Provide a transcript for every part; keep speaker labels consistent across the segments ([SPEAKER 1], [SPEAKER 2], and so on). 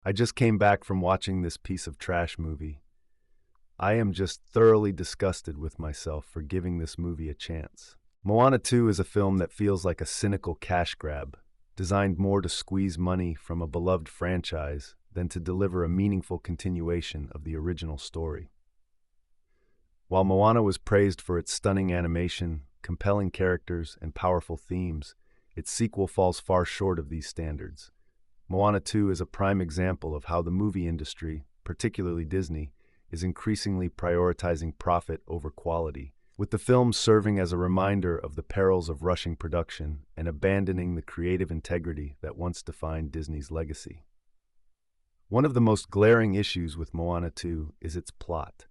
[SPEAKER 1] I just came back from watching this piece of trash movie. I am just thoroughly disgusted with myself for giving this movie a chance. Moana 2 is a film that feels like a cynical cash grab, designed more to squeeze money from a beloved franchise than to deliver a meaningful continuation of the original story. While Moana was praised for its stunning animation, compelling characters, and powerful themes, its sequel falls far short of these standards. Moana 2 is a prime example of how the movie industry, particularly Disney, is increasingly prioritizing profit over quality, with the film serving as a reminder of the perils of rushing production and abandoning the creative integrity that once defined Disney's legacy. One of the most glaring issues with Moana 2 is its plot.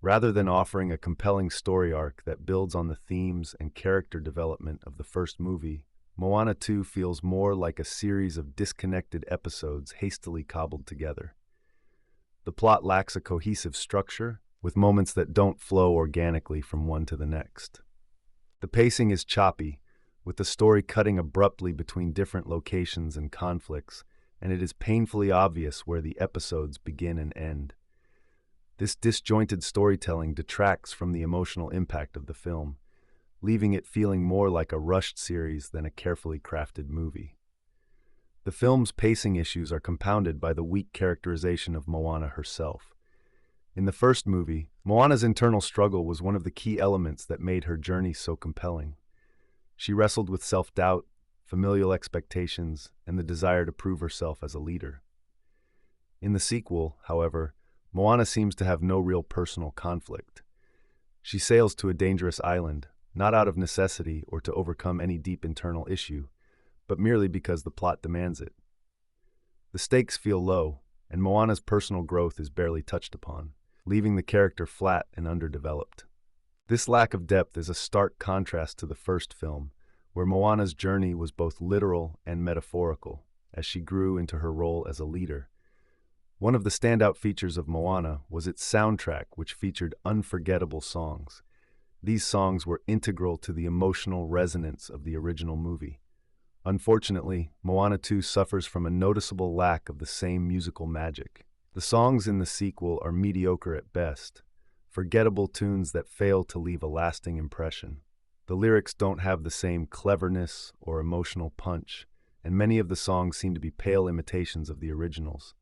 [SPEAKER 1] Rather than offering a compelling story arc that builds on the themes and character development of the first movie, Moana 2 feels more like a series of disconnected episodes hastily cobbled together. The plot lacks a cohesive structure, with moments that don't flow organically from one to the next. The pacing is choppy, with the story cutting abruptly between different locations and conflicts, and it is painfully obvious where the episodes begin and end. This disjointed storytelling detracts from the emotional impact of the film, leaving it feeling more like a rushed series than a carefully crafted movie. The film's pacing issues are compounded by the weak characterization of Moana herself. In the first movie, Moana's internal struggle was one of the key elements that made her journey so compelling. She wrestled with self-doubt, familial expectations, and the desire to prove herself as a leader. In the sequel, however, Moana seems to have no real personal conflict. She sails to a dangerous island, not out of necessity or to overcome any deep internal issue, but merely because the plot demands it. The stakes feel low, and Moana's personal growth is barely touched upon, leaving the character flat and underdeveloped. This lack of depth is a stark contrast to the first film, where Moana's journey was both literal and metaphorical, as she grew into her role as a leader. One of the standout features of Moana was its soundtrack, which featured unforgettable songs. These songs were integral to the emotional resonance of the original movie. Unfortunately, Moana 2 suffers from a noticeable lack of the same musical magic. The songs in the sequel are mediocre at best, forgettable tunes that fail to leave a lasting impression. The lyrics don't have the same cleverness or emotional punch, and many of the songs seem to be pale imitations of the originals.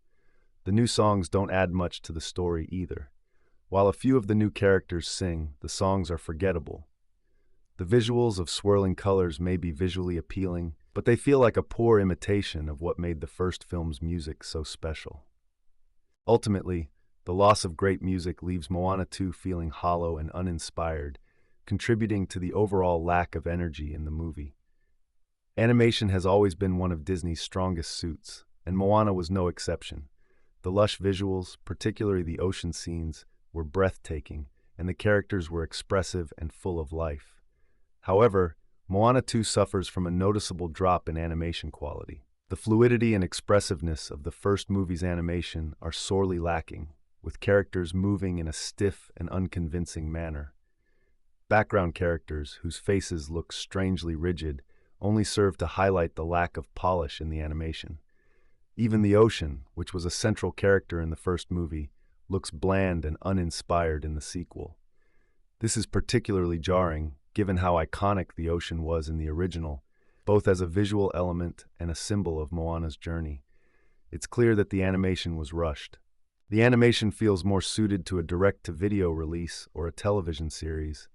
[SPEAKER 1] The new songs don't add much to the story either. While a few of the new characters sing, the songs are forgettable. The visuals of swirling colors may be visually appealing, but they feel like a poor imitation of what made the first film's music so special. Ultimately, the loss of great music leaves Moana 2 feeling hollow and uninspired, contributing to the overall lack of energy in the movie. Animation has always been one of Disney's strongest suits, and Moana was no exception. The lush visuals, particularly the ocean scenes, were breathtaking, and the characters were expressive and full of life. However, Moana 2 suffers from a noticeable drop in animation quality. The fluidity and expressiveness of the first movie's animation are sorely lacking, with characters moving in a stiff and unconvincing manner. Background characters, whose faces look strangely rigid, only serve to highlight the lack of polish in the animation. Even the ocean, which was a central character in the first movie, looks bland and uninspired in the sequel. This is particularly jarring, given how iconic the ocean was in the original, both as a visual element and a symbol of Moana's journey. It's clear that the animation was rushed. The animation feels more suited to a direct-to-video release or a television series,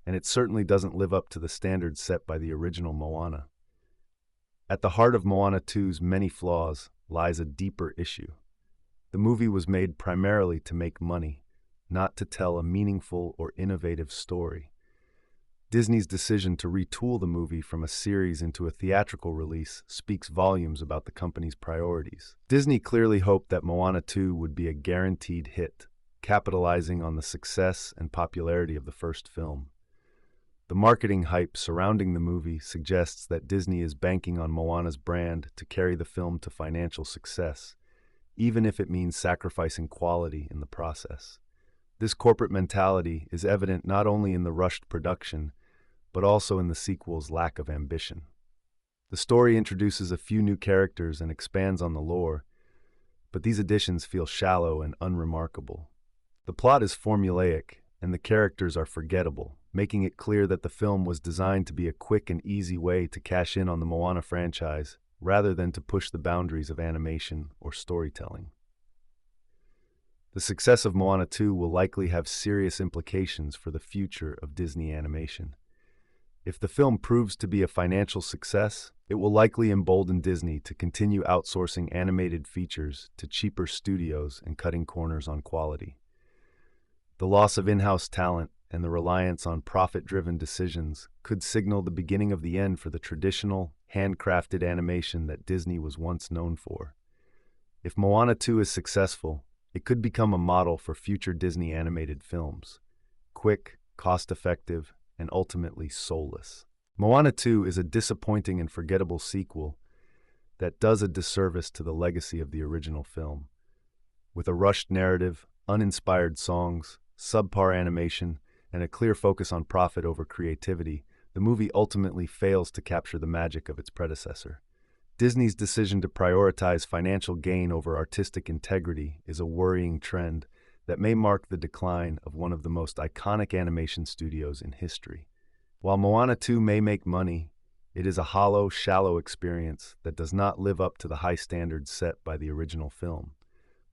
[SPEAKER 1] and it certainly doesn't live up to the standards set by the original Moana. At the heart of Moana 2's many flaws lies a deeper issue. The movie was made primarily to make money, not to tell a meaningful or innovative story. Disney's decision to retool the movie from a series into a theatrical release speaks volumes about the company's priorities. Disney clearly hoped that Moana 2 would be a guaranteed hit, capitalizing on the success and popularity of the first film. The marketing hype surrounding the movie suggests that Disney is banking on Moana's brand to carry the film to financial success, even if it means sacrificing quality in the process. This corporate mentality is evident not only in the rushed production, but also in the sequel's lack of ambition. The story introduces a few new characters and expands on the lore, but these additions feel shallow and unremarkable. The plot is formulaic, and the characters are forgettable, making it clear that the film was designed to be a quick and easy way to cash in on the Moana franchise, rather than to push the boundaries of animation or storytelling. The success of Moana 2 will likely have serious implications for the future of Disney animation. If the film proves to be a financial success, it will likely embolden Disney to continue outsourcing animated features to cheaper studios and cutting corners on quality. The loss of in-house talent and the reliance on profit-driven decisions could signal the beginning of the end for the traditional, handcrafted animation that Disney was once known for. If Moana 2 is successful, it could become a model for future Disney animated films. Quick, cost-effective, and ultimately soulless. Moana 2 is a disappointing and forgettable sequel that does a disservice to the legacy of the original film. With a rushed narrative, uninspired songs, subpar animation, and a clear focus on profit over creativity, the movie ultimately fails to capture the magic of its predecessor. Disney's decision to prioritize financial gain over artistic integrity is a worrying trend that may mark the decline of one of the most iconic animation studios in history. While Moana 2 may make money, it is a hollow, shallow experience that does not live up to the high standards set by the original film.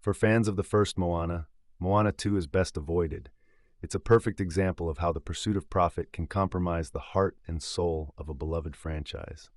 [SPEAKER 1] For fans of the first Moana, Moana 2 is best avoided. It's a perfect example of how the pursuit of profit can compromise the heart and soul of a beloved franchise.